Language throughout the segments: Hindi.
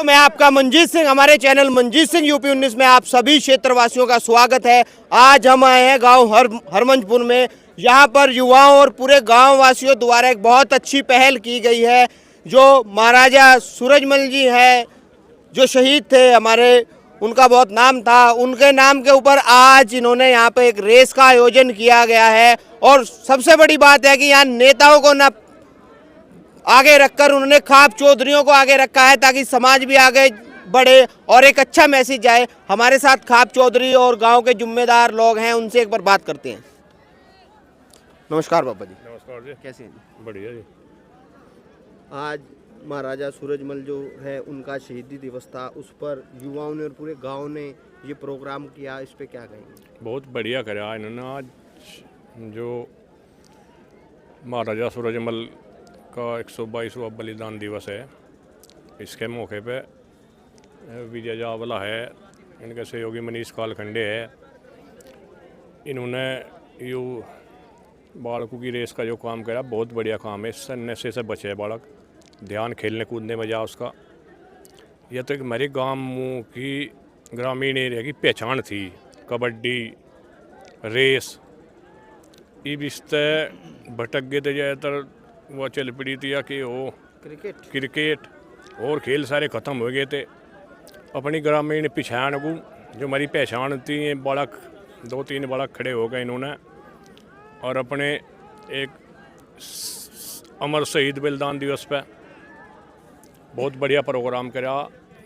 तो मैं आपका मंजीत सिंह, हमारे चैनल मंजीत सिंह यूपी 19 में आप सभी क्षेत्रवासियों का स्वागत है। आज हम आए हैं गांव हरमंजपुर में। यहां पर युवाओं और पूरे गांव वासियों द्वारा एक बहुत अच्छी पहल की गई है। जो महाराजा सूरजमल जी हैं, जो शहीद थे हमारे, उनका बहुत नाम था, उनके नाम के ऊपर आज इन्होंने यहाँ पे एक रेस का आयोजन किया गया है। और सबसे बड़ी बात है कि यहाँ नेताओं को न आगे रखकर उन्होंने खाप चौधरियों को आगे रखा है, ताकि समाज भी आगे बढ़े और एक अच्छा मैसेज जाए। हमारे साथ खाप चौधरी और गांव के जिम्मेदार लोग हैं, उनसे एक बार बात करते हैं। नमस्कार बाबा जी। नमस्कार जी। कैसे हैं जी? बढ़िया जी। आज महाराजा सूरजमल जो है उनका शहीदी दिवस था, उस पर युवाओं ने और पूरे गांव ने ये प्रोग्राम किया, इस पे क्या कहेंगे? बहुत बढ़िया करा इन्होंने। आज जो महाराजा सूरजमल का 122वां बलिदान दिवस है, इसके मौके पे विजय जावला है, इनके सहयोगी मनीष कालखंडे है, इन्होंने यू बालकों की रेस का जो काम करा, बहुत बढ़िया काम है। इससे नशे से बचे बालक, ध्यान खेलने कूदने में जा उसका। यह तो एक हमारे गाँव की ग्रामीण एरिया की पहचान थी। कबड्डी, रेस, ये रिश्ते भटक गए थे ज़्यादातर, वो चल पड़ी थी या कि वो क्रिकेट और खेल सारे ख़त्म हो गए थे। अपनी ग्रामीण पहचान को, जो हमारी पहचान थी, बालक 2-3 बालक खड़े हो गए इन्होंने और अपने एक अमर शहीद बलिदान दिवस पे बहुत बढ़िया प्रोग्राम करा।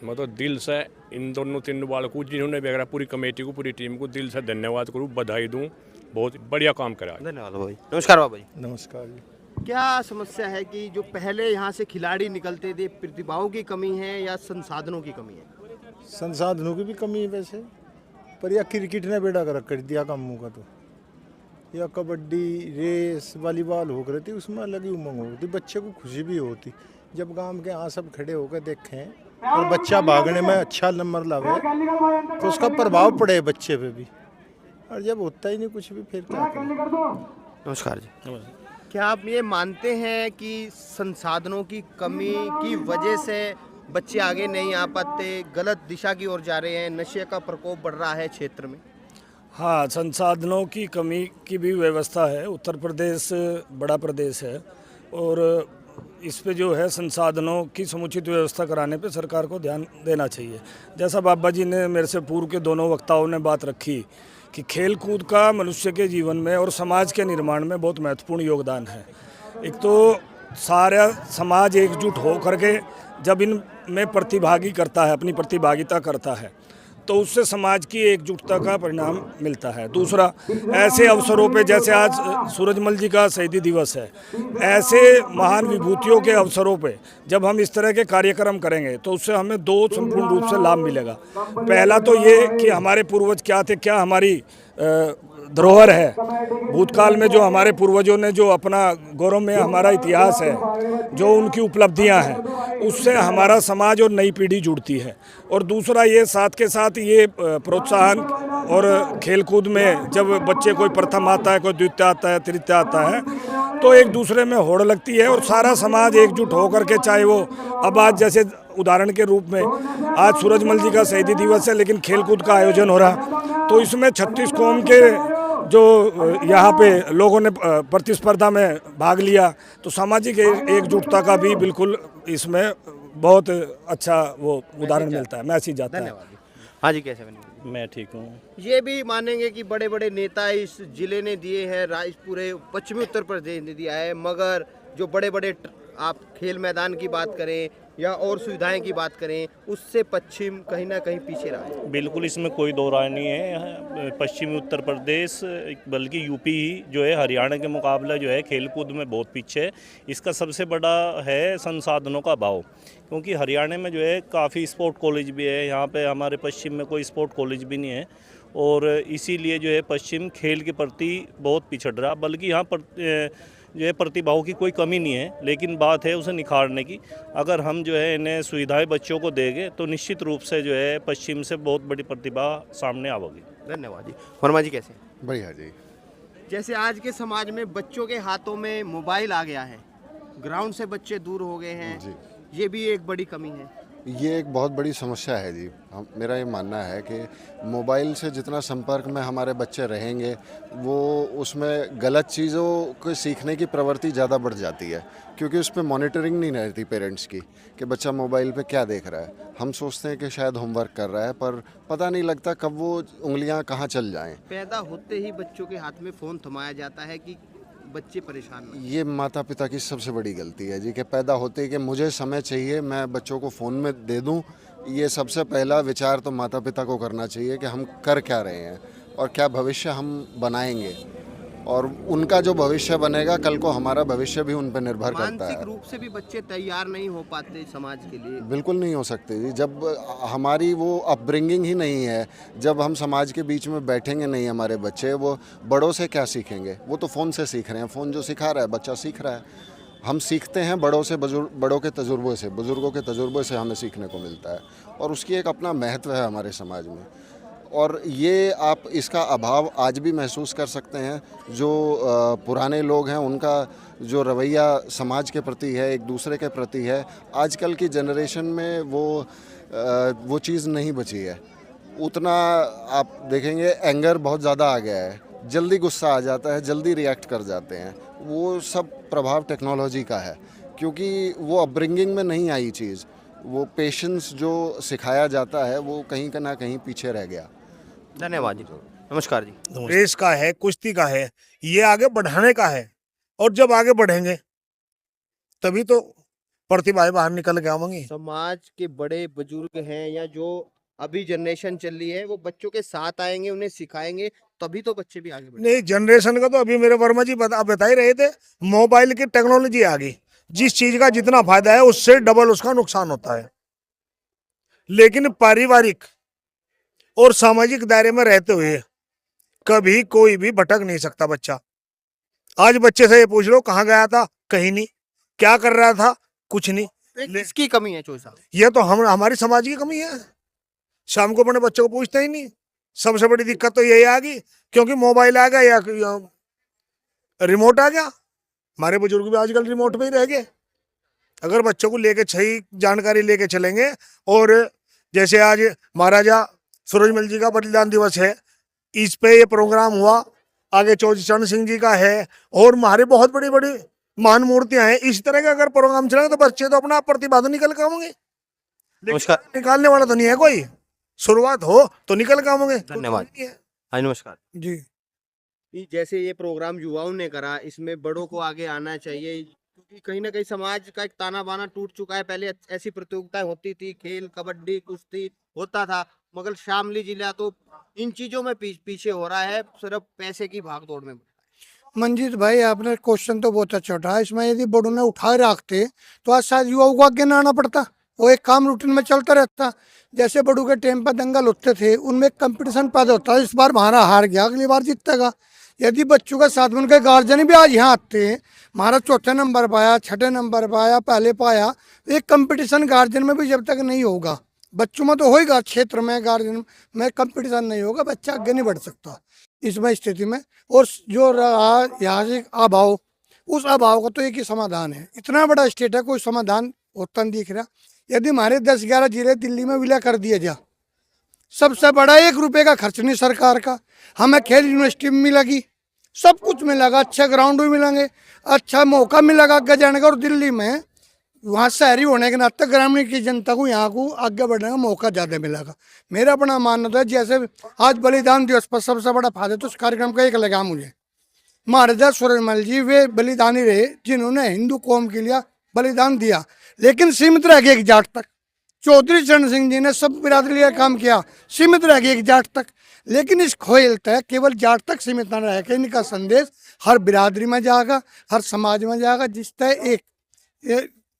मतलब दिल से इन दोनों 3 बालकों, जिन्होंने वगैरह पूरी कमेटी को, पूरी टीम को दिल से धन्यवाद करूँ, बधाई दूँ। बहुत बढ़िया काम करा। धन्यवाद भाई। नमस्कार बाबा जी। नमस्कार जी। क्या समस्या है कि जो पहले यहाँ से खिलाड़ी निकलते थे, प्रतिभाओं की कमी है या संसाधनों की कमी है? संसाधनों की भी कमी है वैसे, पर यह क्रिकेट ने बेड़ा कर दिया कामों का। तो या कबड्डी, रेस, वॉलीबॉल हो रही थी, उसमें अलग ही उमंग होती, बच्चे को खुशी भी होती जब गांव के यहाँ सब खड़े होकर देखें और बच्चा भागने में अच्छा नंबर लावे तो उसका प्रभाव पड़े बच्चे पे भी। और जब होता ही नहीं कुछ भी, फिर क्या करें। नमस्कार जी। क्या आप ये मानते हैं कि संसाधनों की कमी की वजह से बच्चे आगे नहीं आ पाते, गलत दिशा की ओर जा रहे हैं, नशे का प्रकोप बढ़ रहा है क्षेत्र में? हाँ, संसाधनों की कमी की भी व्यवस्था है। उत्तर प्रदेश बड़ा प्रदेश है और इस पे जो है संसाधनों की समुचित व्यवस्था कराने पे सरकार को ध्यान देना चाहिए। जैसा बाबा जी ने, मेरे से पूर्व के दोनों वक्ताओं ने बात रखी कि खेल कूद का मनुष्य के जीवन में और समाज के निर्माण में बहुत महत्वपूर्ण योगदान है। एक तो सारा समाज एकजुट हो करके जब इन में प्रतिभागी करता है, अपनी प्रतिभागिता करता है, तो उससे समाज की एकजुटता का परिणाम मिलता है। दूसरा, ऐसे अवसरों पे, जैसे आज सूरजमल जी का शहीदी दिवस है, ऐसे महान विभूतियों के अवसरों पे जब हम इस तरह के कार्यक्रम करेंगे तो उससे हमें 2 संपूर्ण रूप से लाभ मिलेगा। पहला तो ये कि हमारे पूर्वज क्या थे, क्या हमारी धरोहर है, भूतकाल में जो हमारे पूर्वजों ने जो अपना गौरव में हमारा इतिहास है, जो उनकी उपलब्धियां हैं, उससे हमारा समाज और नई पीढ़ी जुड़ती है। और दूसरा ये साथ के साथ ये प्रोत्साहन और खेलकूद में जब बच्चे कोई प्रथम आता है, कोई द्वितीय आता है, तृतीय आता है, तो एक दूसरे में होड़ लगती है और सारा समाज एकजुट होकर के, चाहे वो अब आज जैसे उदाहरण के रूप में आज सूरजमल जी का शहीदी दिवस है लेकिन खेलकूद का आयोजन हो रहा, तो इसमें 36 कौम के जो यहाँ पे लोगों ने प्रतिस्पर्धा में भाग लिया, तो सामाजिक एकजुटता का भी बिल्कुल इसमें बहुत अच्छा वो उदाहरण मिलता है, मैसेज आता है। हाँ जी, कैसे बने? मैं ठीक हूँ। ये भी मानेंगे कि बड़े बड़े नेता इस जिले ने दिए हैं, पूरे पश्चिमी उत्तर प्रदेश ने दिया है, मगर जो बड़े बड़े आप खेल मैदान की बात करें या और सुविधाएं की बात करें, उससे पश्चिम कहीं ना कहीं पीछे रहा है। बिल्कुल, इसमें कोई दो राय नहीं है। पश्चिमी उत्तर प्रदेश बल्कि यूपी ही जो है हरियाणा के मुकाबले जो है खेलकूद में बहुत पीछे है। इसका सबसे बड़ा है संसाधनों का अभाव, क्योंकि हरियाणा में जो है काफ़ी स्पोर्ट कॉलेज भी है, यहाँ पे हमारे पश्चिम में कोई स्पोर्ट कॉलेज भी नहीं है और इसीलिए जो है पश्चिम खेल के प्रति बहुत पिछड़ रहा। बल्कि यहाँ पर जो है प्रतिभाओं की कोई कमी नहीं है, लेकिन बात है उसे निखारने की। अगर हम जो है इन्हें सुविधाएं बच्चों को देंगे तो निश्चित रूप से जो है पश्चिम से बहुत बड़ी प्रतिभा सामने आवेगी। धन्यवाद जी। वर्मा जी कैसे? बढ़िया जी। जैसे आज के समाज में बच्चों के हाथों में मोबाइल आ गया है, ग्राउंड से बच्चे दूर हो गए हैं, ये भी एक बड़ी कमी है। ये एक बहुत बड़ी समस्या है जी। मेरा ये मानना है कि मोबाइल से जितना संपर्क में हमारे बच्चे रहेंगे, वो उसमें गलत चीज़ों को सीखने की प्रवृत्ति ज़्यादा बढ़ जाती है, क्योंकि उस पर मॉनिटरिंग नहीं रहती पेरेंट्स की कि बच्चा मोबाइल पे क्या देख रहा है। हम सोचते हैं कि शायद होमवर्क कर रहा है, पर पता नहीं लगता कब वो उंगलियां कहाँ चल जाएं। पैदा होते ही बच्चों के हाथ में फ़ोन थमाया जाता है कि बच्चे परेशान ना हों। ये माता पिता की सबसे बड़ी गलती है जी, कि पैदा होते ही कि मुझे समय चाहिए, मैं बच्चों को फ़ोन में दे दूं। ये सबसे पहला विचार तो माता पिता को करना चाहिए कि हम कर क्या रहे हैं और क्या भविष्य हम बनाएंगे, और उनका जो भविष्य बनेगा कल को हमारा भविष्य भी उन पर निर्भर करता मानसिक है। रूप से भी बच्चे तैयार नहीं हो पाते समाज के लिए। बिल्कुल नहीं हो सकते जी। जब हमारी वो अपब्रिंगिंग ही नहीं है, जब हम समाज के बीच में बैठेंगे नहीं हमारे बच्चे, वो बड़ों से क्या सीखेंगे? वो तो फ़ोन से सीख रहे हैं, फ़ोन जो सिखा रहा है बच्चा सीख रहा है। हम सीखते हैं बड़ों से, बड़ों के तजुर्बे से, बुज़ुर्गों के तजुर्बे से हमें सीखने को मिलता है, और उसकी एक अपना महत्व है हमारे समाज में। और ये आप इसका अभाव आज भी महसूस कर सकते हैं। जो पुराने लोग हैं उनका जो रवैया समाज के प्रति है, एक दूसरे के प्रति है, आजकल की जनरेशन में वो चीज़ नहीं बची है। उतना आप देखेंगे एंगर बहुत ज़्यादा आ गया है, जल्दी गुस्सा आ जाता है, जल्दी रिएक्ट कर जाते हैं। वो सब प्रभाव टेक्नोलॉजी का है, क्योंकि वो अपब्रिंगिंग में नहीं आई चीज़। वो पेशेंस जो सिखाया जाता है वो कहीं का ना कहीं पीछे रह गया। धन्यवाद जी। नमस्कार जी। रेस का है, कुश्ती का है, ये आगे बढ़ाने का है। और जब आगे बढ़ेंगे तभी तो प्रतिभाएं बाहर निकल के आवेंगी। समाज के बड़े बुजुर्ग हैं या जो अभी जनरेशन चल रही है, वो बच्चों के साथ आएंगे, उन्हें सिखाएंगे, तभी तो बच्चे भी आगे बढ़ेंगे। नहीं, जनरेशन का तो अभी मेरे वर्मा जी बता ही रहे थे, मोबाइल की टेक्नोलॉजी आ गई, जिस चीज का जितना फायदा है उससे डबल उसका नुकसान होता है। लेकिन पारिवारिक और सामाजिक दायरे में रहते हुए कभी कोई भी भटक नहीं सकता बच्चा। आज बच्चे से ये पूछ लो कहाँ गया था, कहीं नहीं, क्या कर रहा था, कुछ नहीं। किसकी कमी है चोई साहब? ये तो हमारी समाज की कमी है। शाम को अपने बच्चों को पूछते ही नहीं। सबसे बड़ी दिक्कत तो यही आ गई, क्योंकि मोबाइल आ गया या रिमोट आ गया। हमारे बुजुर्ग भी आजकल रिमोट पे ही रह गए। अगर बच्चों को लेके सही जानकारी लेके चलेंगे, और जैसे आज महाराजा सूरजमल जी का बलिदान दिवस है, इस पे ये प्रोग्राम हुआ, आगे चौधरी चरण सिंह जी का है, और हमारे बहुत बड़ी बड़ी महान मूर्तियां हैं। इस तरह का अगर प्रोग्राम चलेगा तो बच्चे तो अपना प्रतिभा तो निकल के आवेंगे। नमस्कार। निकालने वाला तो नहीं है कोई, शुरुआत हो तो निकल के आवेंगे। धन्यवाद। हाँ नमस्कार जी। जैसे ये प्रोग्राम युवाओं ने करा, इसमें बड़ों को आगे आना चाहिए, क्योंकि कहीं ना कहीं समाज का एक ताना बाना टूट चुका है। पहले ऐसी प्रतियोगिताएं होती थी, खेल, कबड्डी, कुश्ती होता था, मगर शामली जिला तो इन चीजों में पीछे हो रहा है, सिर्फ पैसे की भागदौड़ में। मंजीत भाई, आपने क्वेश्चन तो बहुत अच्छा उठाया। इसमें यदि बड़ों ने उठा रखते तो आज शायद युवाओं को आगे ना आना पड़ता, वो एक काम रूटीन में चलता रहता। जैसे बड़ों के टाइम पर दंगल होते थे, उनमें कंपटीशन पैदा होता है, इस बार हमारा हार गया, अगली बार जीतेगा। यदि बच्चों के साथ में उनके गार्जियन भी आज यहाँ आते हैं, हमारा चौथे नंबर पाया, छठे नंबर पाया, पहले पाया, एक कंपटीशन गार्जियन में भी जब तक नहीं होगा, बच्चों में तो होएगा, क्षेत्र में गार्जियन में कंपटीशन नहीं होगा, बच्चा आगे नहीं बढ़ सकता इसमें स्थिति में। और जो रहा यहाँ से अभाव, उस अभाव का तो एक ही समाधान है। इतना बड़ा स्टेट है, कोई समाधान होता नहीं दिख रहा। यदि हमारे 10-11 जिले दिल्ली में विलय कर दिया जाए, सबसे बड़ा 1 रुपये का खर्च नहीं सरकार का, हमें खेल यूनिवर्सिटी में मिलेगी, सब कुछ मिलेगा, अच्छे ग्राउंड भी मिलेंगे, अच्छा मौका मिलेगा आगे जाने का। और दिल्ली में वहाँ शहरी होने के नाते ग्रामीण की जनता को यहाँ को आगे बढ़ने का मौका ज़्यादा मिलेगा। मेरा अपना मानना था, जैसे आज बलिदान दिवस पर सबसे बड़ा फायदा तो उस कार्यक्रम का एक लगा मुझे, महाराजा सूरजमल जी वे बलिदानी रहे जिन्होंने हिंदू कौम के लिए बलिदान दिया, लेकिन सीमित रह गए एक जाट तक। चौधरी चरण सिंह जी ने सब बिरादरी लिए काम किया, सीमित रह गए एक जाट तक। लेकिन इस खेल तक केवल जाट तक सीमित न रह के इनका संदेश हर बिरादरी में जाएगा, हर समाज में जाएगा, जिससे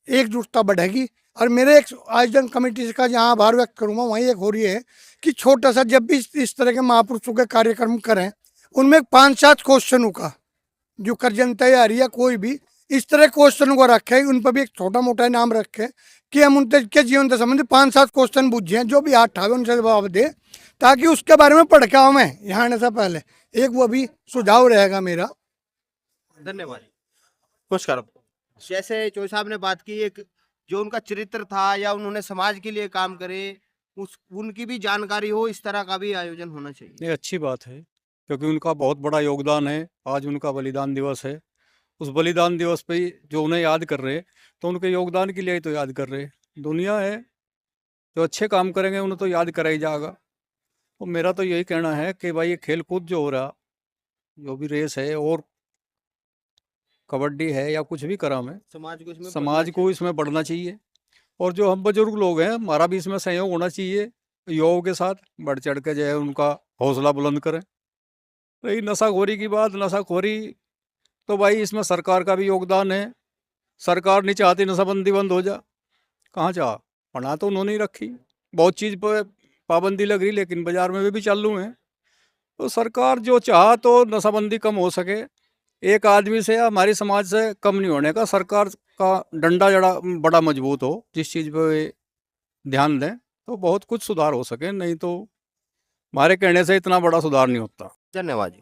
एकजुटता बढ़ेगी। और मेरे एक आयोजन कमेटी का जहाँ आभार व्यक्त करूँगा, वहीं एक हो रही है कि छोटा सा जब भी इस तरह के महापुरुषों के कार्यक्रम करें, उनमें 5-7 क्वेश्चनों का जो करजन तैयारी है, कोई भी इस तरह क्वेश्चन को रखे, उन पर भी एक छोटा मोटा इनाम रखे कि हम उनके जीवन से संबंधित 5-7 क्वेश्चन पूछे, जो भी हाथ ठावे उनसे जवाब दे, ताकि उसके बारे में पढ़ के आओ मैं यहाँ आने से पहले। एक वो भी सुझाव रहेगा मेरा। धन्यवाद। नमस्कार। जैसे चोई साहब ने बात की, एक जो उनका चरित्र था या उन्होंने समाज के लिए काम करे, उस उनकी भी जानकारी हो, इस तरह का भी आयोजन होना चाहिए। ये अच्छी बात है, क्योंकि उनका बहुत बड़ा योगदान है। आज उनका बलिदान दिवस है। उस बलिदान दिवस पे ही जो उन्हें याद कर रहे हैं, तो उनके योगदान के लिए ही तो याद कर रहे हैं। दुनिया है, जो अच्छे काम करेंगे उन्हें तो याद करा ही जाएगा। तो मेरा तो यही कहना है कि भाई ये खेल कूद जो हो रहा, जो भी रेस है और कबड्डी है या कुछ भी करा में, समाज को इसमें बढ़ना चाहिए। और जो हम बुजुर्ग लोग हैं, हमारा भी इसमें सहयोग होना चाहिए। युवाओं के साथ बढ़ चढ़ के जो है उनका हौसला बुलंद करें। रही नशाखोरी की बात, नशाखोरी तो भाई इसमें सरकार का भी योगदान है। सरकार नहीं चाहती नशाबंदी बंद हो जा, कहाँ चाह, पढ़ा तो उन्होंने ही रखी। बहुत चीज़ पर पाबंदी लग रही, लेकिन बाजार में भी चालू हैं। तो सरकार जो चाह तो नशाबंदी कम हो सके। एक आदमी से या हमारे समाज से कम नहीं होने का, सरकार का डंडा जड़ा बड़ा मजबूत हो, जिस चीज़ पे ध्यान दें तो बहुत कुछ सुधार हो सके। नहीं तो हमारे कहने से इतना बड़ा सुधार नहीं होता। धन्यवाद जी।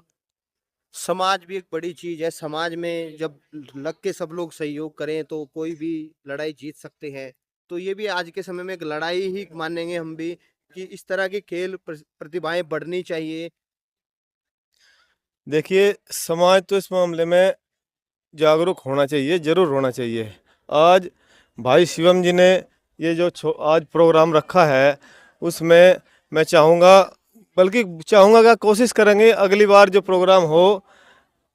समाज भी एक बड़ी चीज है। समाज में जब लग के सब लोग सहयोग करें तो कोई भी लड़ाई जीत सकते हैं। तो ये भी आज के समय में एक लड़ाई ही मानेंगे हम भी, कि इस तरह की खेल प्रतिभाएं बढ़नी चाहिए। देखिए, समाज तो इस मामले में जागरूक होना चाहिए, ज़रूर होना चाहिए। आज भाई शिवम जी ने ये जो आज प्रोग्राम रखा है, उसमें मैं चाहूँगा, बल्कि चाहूँगा कि कोशिश करेंगे अगली बार जो प्रोग्राम हो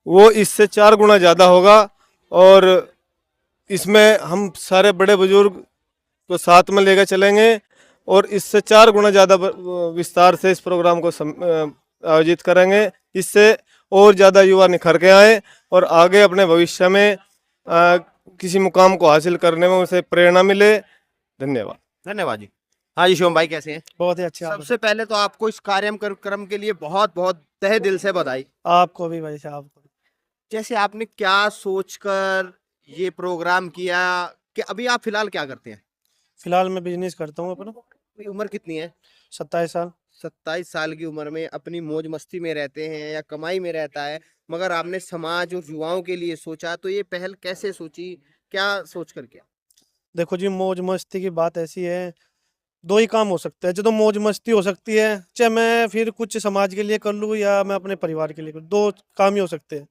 वो इससे 4 गुना ज़्यादा होगा। और इसमें हम सारे बड़े बुजुर्ग को साथ में लेकर चलेंगे और इससे 4 गुना ज़्यादा विस्तार से इस प्रोग्राम को आयोजित करेंगे। इससे और ज़्यादा युवा निखर के आए और आगे अपने भविष्य में किसी मुकाम को हासिल करने में उसे प्रेरणा मिले। धन्यवाद। धन्यवाद जी। हाँ जी शिवम भाई, कैसे हैं? बहुत ही अच्छे। सबसे पहले तो आपको इस कार्यक्रम के लिए बहुत बहुत तहे दिल से बधाई। आपको भी भाई साहब। जैसे आपने क्या सोचकर ये प्रोग्राम किया, कि अभी आप फिलहाल क्या करते हैं? फिलहाल मैं बिजनेस करता हूँ अपना। उम्र कितनी है? 27 साल। 27 साल की उम्र में अपनी मौज मस्ती में रहते हैं या कमाई में रहता है, मगर आपने समाज और युवाओं के लिए सोचा, तो ये पहल कैसे सोची, क्या सोच कर किया? देखो जी, मौज मस्ती की बात ऐसी है, 2 ही काम हो सकते हैं। जो तो मौज मस्ती हो सकती है, चाहे मैं फिर कुछ समाज के लिए कर लूँ या मैं अपने परिवार के लिए कर लूँ, 2 काम ही हो सकते हैं।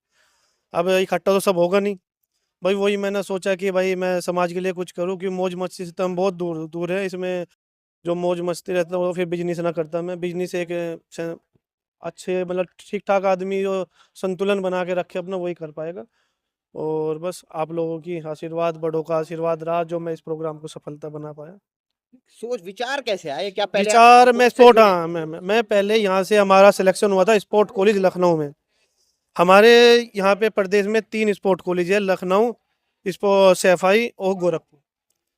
अब इकट्ठा तो सब होगा नहीं भाई। वही मैंने सोचा कि भाई मैं समाज के लिए कुछ करूँ, कि मौज मस्ती से तो हम बहुत दूर दूर है। इसमें जो मौज मस्ती रहता है वो फिर बिजनेस ना करता मैं। बिजनेस एक अच्छे मतलब ठीक ठाक आदमी जो संतुलन बना के रखे अपना, वही कर पाएगा। और बस आप लोगों की आशीर्वाद, बड़ों का आशीर्वाद रहा जो मैं इस प्रोग्राम को सफलता बना पाया। सोच विचार कैसे आए? क्या पहले विचार मैं स्पोर्ट स्पोर्ट, हाँ मैं पहले यहाँ से हमारा सिलेक्शन हुआ था स्पोर्ट कॉलेज लखनऊ में। हमारे यहाँ पे प्रदेश में 3 स्पोर्ट कॉलेज है, लखनऊ, सैफई और गोरखपुर।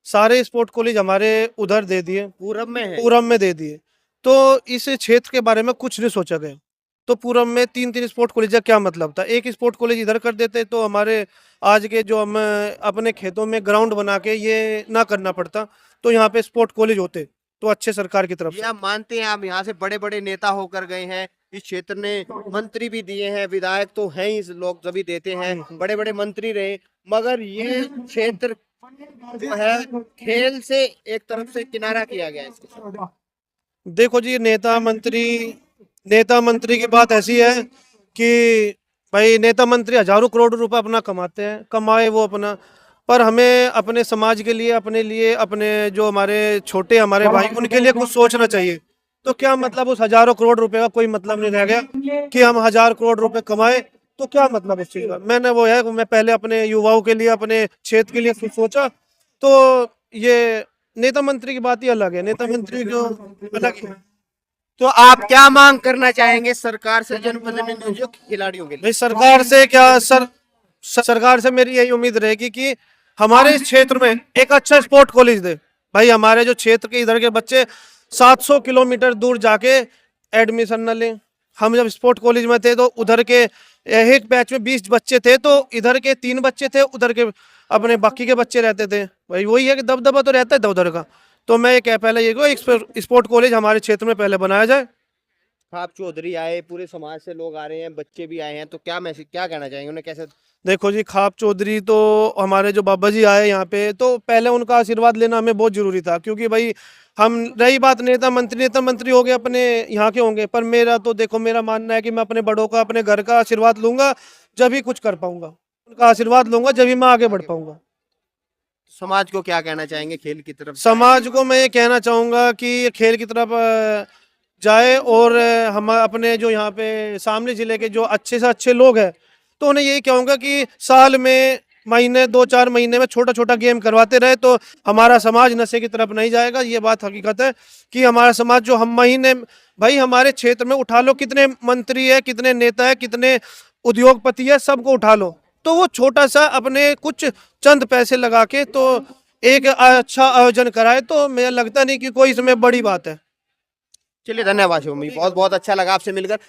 सारे स्पोर्ट कॉलेज हमारे उधर दे दिए, पूरब में है। पूरब में दे दिए। तो इस क्षेत्र के बारे में कुछ नहीं सोचा गया। तो पूरब में 3-3 स्पोर्ट कॉलेज का क्या मतलब था? एक स्पोर्ट कॉलेज इधर कर देते तो हमारे आज के जो हम अपने खेतों में ग्राउंड बना के ये ना करना पड़ता, तो यहाँ पे स्पोर्ट कॉलेज होते तो अच्छे सरकार की तरफ ये से। आप मानते हैं, आप यहाँ से बड़े बड़े नेता होकर गए हैं, इस क्षेत्र ने मंत्री भी दिए हैं, विधायक तो हैं ही, लोग सभी देते हैं, बड़े बड़े मंत्री रहे, मगर ये क्षेत्र जो है खेल से एक तरफ से किनारा किया गया है इसके साथ। देखो जी, नेता मंत्री की बात ऐसी है कि भाई नेता मंत्री हजारों करोड़ रुपए अपना कमाते हैं, कमाए वो अपना, पर हमें अपने समाज के लिए, अपने लिए, अपने जो हमारे छोटे हमारे भाई, उनके लिए कुछ सोचना चाहिए। तो क्या मतलब उस हजारों करोड़ रुपए का कोई मतलब नहीं रह गया कि हम 1000 करोड़ रुपए कमाए, तो क्या मतलब इस चीज का? मैंने वो है, मैं पहले अपने युवाओं के लिए, अपने क्षेत्र के लिए कुछ सोचा। तो ये नेता मंत्री की बात ही अलग है, नेता मंत्री जो अलग है। तो आप क्या मांग करना चाहेंगे सरकार से, जनप्रतिनिधियों, खिलाड़ियों के लिए? भाई सरकार से क्या, सरकार से मेरी यही उम्मीद रहेगी कि हमारे इस क्षेत्र में एक अच्छा स्पोर्ट कॉलेज दे। भाई हमारे जो क्षेत्र के इधर के बच्चे 700 किलोमीटर दूर जाके एडमिशन न लें। हम जब स्पोर्ट कॉलेज में थे तो उधर के एक बैच में 20 बच्चे थे, तो इधर के 3 बच्चे थे, उधर के अपने बाकी के बच्चे रहते थे। भाई वही है कि दबदबा तो रहता है उधर का। तो मैं ये पहले ये एक स्पोर्ट कॉलेज हमारे क्षेत्र में पहले बनाया जाए। आप चौधरी आए, पूरे समाज से लोग आ रहे हैं, बच्चे भी आए हैं, तो क्या मैसेज, क्या कहना चाहेंगे उन्हें? कैसे देखो जी, खाप चौधरी तो हमारे जो बाबा जी आए यहाँ पे, तो पहले उनका आशीर्वाद लेना हमें बहुत ज़रूरी था, क्योंकि भाई हम रही बात नेता मंत्री हो गए अपने यहाँ के होंगे, पर मेरा तो देखो, मेरा मानना है कि मैं अपने बड़ों का, अपने घर का आशीर्वाद लूंगा जब ही कुछ कर पाऊंगा, उनका आशीर्वाद लूंगा जब ही मैं आगे बढ़ पाऊंगा। समाज को क्या कहना चाहेंगे खेल की तरफ? समाज को मैं ये कहना चाहूँगा कि ये खेल की तरफ जाए, और हम अपने जो यहाँ पे सामने ज़िले के जो अच्छे से अच्छे लोग हैं, तो उन्हें यही कहूँगा कि साल में महीने 2-4 महीने में छोटा छोटा गेम करवाते रहे, तो हमारा समाज नशे की तरफ नहीं जाएगा। ये बात हकीकत है कि हमारा समाज जो हम महीने, भाई हमारे क्षेत्र में उठा लो, कितने मंत्री है, कितने नेता है, कितने उद्योगपति है, सबको उठा लो, तो वो छोटा सा अपने कुछ चंद पैसे लगा के तो एक अच्छा आयोजन कराए, तो मुझे लगता नहीं कि कोई इसमें बड़ी बात है। चलिए, धन्यवाद शुभम जी, बहुत बहुत अच्छा लगा आपसे मिलकर।